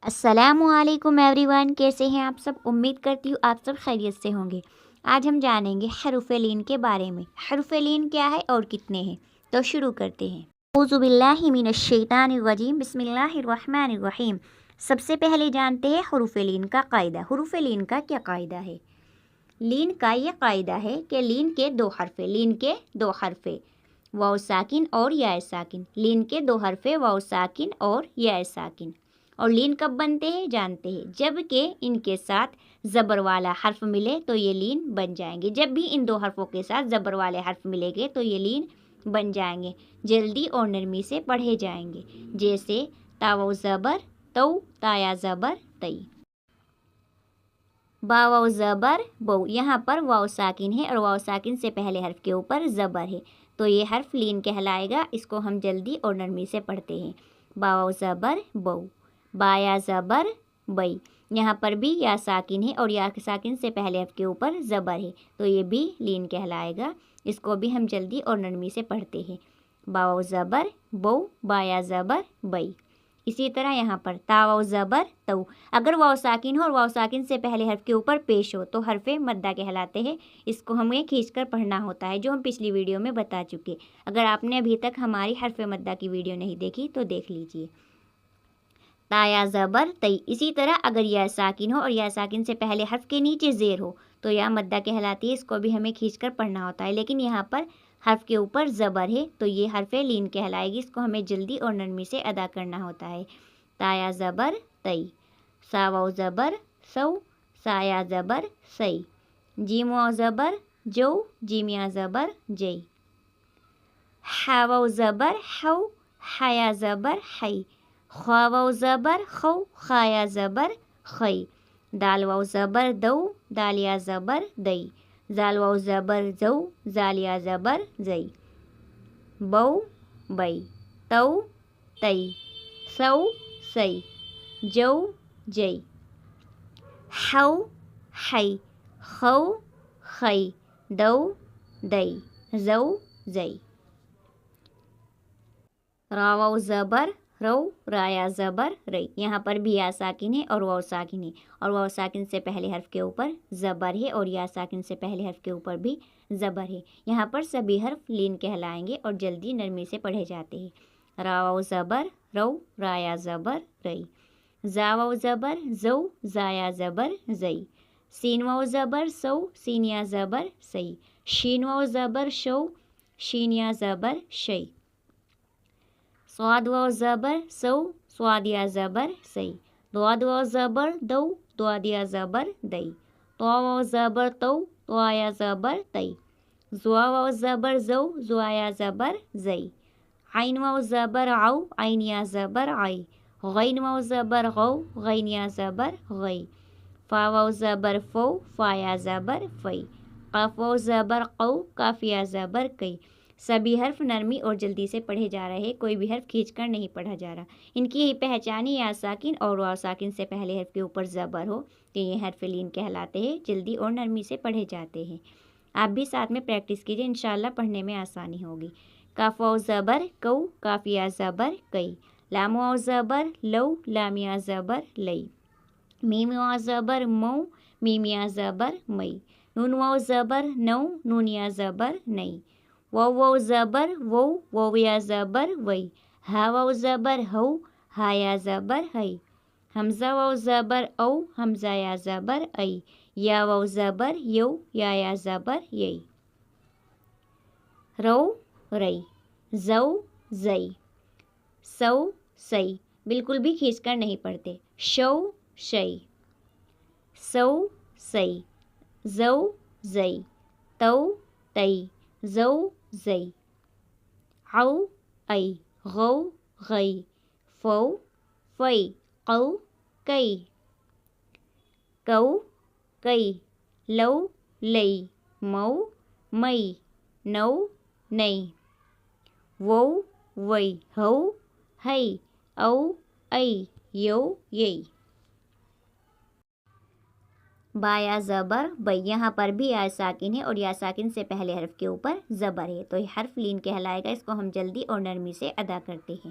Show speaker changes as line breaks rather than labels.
السلام علیکم ایوریون، کیسے ہیں آپ سب؟ امید کرتی ہوں آپ سب خیریت سے ہوں گے۔ آج ہم جانیں گے حروف لین کے بارے میں۔ حروف لین کیا ہے اور کتنے ہیں، تو شروع کرتے ہیں۔ اعوذ باللہ من الشیطان الرجیم، بسم اللہ الرحمن الرحیم۔ سب سے پہلے جانتے ہیں حروف لین کا قاعدہ۔ حروف لین کا کیا قاعدہ ہے؟ لین کا یہ قاعدہ ہے کہ لین کے دو حرف واو ساکن اور یا ساکن۔ لین کے دو حرف واو ساکن اور یا ساکن۔ اور لین کب بنتے ہیں جانتے ہیں، جب کہ ان کے ساتھ زبر والا حرف ملے تو یہ لین بن جائیں گے۔ جب بھی ان دو حرفوں کے ساتھ زبر والے حرف ملیں گے تو یہ لین بن جائیں گے، جلدی اور نرمی سے پڑھے جائیں گے، جیسے تاو زبر تو، تایا زبر تئی، باو زبر بو۔ یہاں پر واو ساکن ہے اور واو ساکن سے پہلے حرف کے اوپر زبر ہے تو یہ حرف لین کہلائے گا۔ اس کو ہم جلدی اور نرمی سے پڑھتے ہیں، باو زبر بو، بایا زبر بئی۔ یہاں پر بھی یا ساکن ہے اور یا ساکن سے پہلے حرف کے اوپر زبر ہے تو یہ بھی لین کہلائے گا۔ اس کو بھی ہم جلدی اور نرمی سے پڑھتے ہیں، باو زبر بو، بایا زبر بئی۔ اسی طرح یہاں پر تاو زبر تو، اگر واو ساکن ہو اور واو ساکن سے پہلے حرف کے اوپر پیش ہو تو حرف مدہ کہلاتے ہیں۔ اس کو ہمیں کھینچ کر پڑھنا ہوتا ہے، جو ہم پچھلی ویڈیو میں بتا چکے۔ اگر آپ نے ابھی تک ہماری حرف مدہ کی ویڈیو نہیں دیکھی تو دیکھ لیجئے۔ تایا زبر تئی۔ اسی طرح اگر یا ساکن ہو اور یا ساکن سے پہلے حرف کے نیچے زیر ہو تو یا مدہ کہلاتی ہے۔ اس کو بھی ہمیں کھینچ کر پڑھنا ہوتا ہے، لیکن یہاں پر حرف کے اوپر زبر ہے تو یہ حرف لین کہلائے گی۔ اس کو ہمیں جلدی اور نرمی سے ادا کرنا ہوتا ہے، تایا زبر تئی، ساو زبر سو، سایا زبر سئی، جیمو زبر جو، جیمیا زبر جئی، حاو زبر حو، حیا زبر حی، خواو زبر خو، خایا زبر خی، دال واو زبر دو، دالیا زبر دئی، زال واو زبر زو، زالیا زبر زئی، بو بئی، تو تئی، سو سئی، جو جئی، حو حی، خو خی، دو دئی، زو زئی، راو زبر رو، رایا زبر رئی۔ یہاں پر بھی یا ساکن ہے اور واو ساکن ہے، اور واو ساکن سے پہلے حرف کے اوپر زبر ہے اور یا ساکن سے پہلے حرف کے اوپر بھی زبر ہے۔ یہاں پر سبھی حرف لین کہلائیں گے اور جلدی نرمی سے پڑھے جاتے ہیں، راو زبر رو، رایا زبر رئی، زاو زبر زو، زایا زبر زئی، سین واو زبر سو، سینیا زبر سئی، شین واو زبر شو، شینیا زبر شئی، صاد واو زبر سو، صادیا زبر سئی، ضاد واو زبر دو، ضادیا زبر دئی، طا واو زبر تو، طایا زبر تئی، زوا واو زبر زو، زوایا زبر زئی، عین واو زبر عو، عینیا زبر عئی، غین واو زبر غو، غینیا زبر غئی، فا واو زبر فو، فایا زبر فئی، قاف واو زبر قو، کافیا زبر کئی۔ سبھی حرف نرمی اور جلدی سے پڑھے جا رہے ہیں، کوئی بھی حرف کھینچ کر نہیں پڑھا جا رہا۔ ان کی پہچانی یا ساکن اور واو ساکن سے پہلے حرف کے اوپر زبر ہو کہ یہ حرف لین کہلاتے ہیں، جلدی اور نرمی سے پڑھے جاتے ہیں۔ آپ بھی ساتھ میں پریکٹس کیجئے، انشاءاللہ پڑھنے میں آسانی ہوگی۔ کاف واو زبر کو، کافیا زبر کئی، لام واو زبر لو، لامیا زبر لئی، میم واو زبر مو، میمیا زبر مئی، نون واو زبر نو، نونیا زبر نئی، واو واو زبر وو، وویا زبر وئی، ہا واو زبر ہو، ہایا زبر ہئی، حمزہ واو زبر او، حمزہ یا زبر ای، یا واو زبر یو، یا زبر یئی، رو رئی، زو زئی، سو سئی۔ بالکل بھی کھینچ کر نہیں پڑھتے، شو شئی، سو سئی، زو زئی، تو تئی، زو زئی، عو ای، غو غئی، فو فئی، قو کئی، کو کئی، لو لئی، مو مئی، نو نئی، وو وئی، ہو ہئی، او ای، یو یئی، بایا زبر بئی۔ یہاں پر بھی یا ساکن ہے اور یا ساکن سے پہلے حرف کے اوپر زبر ہے تو یہ حرف لین کہلائے گا۔ اس کو ہم جلدی اور نرمی سے ادا کرتے ہیں،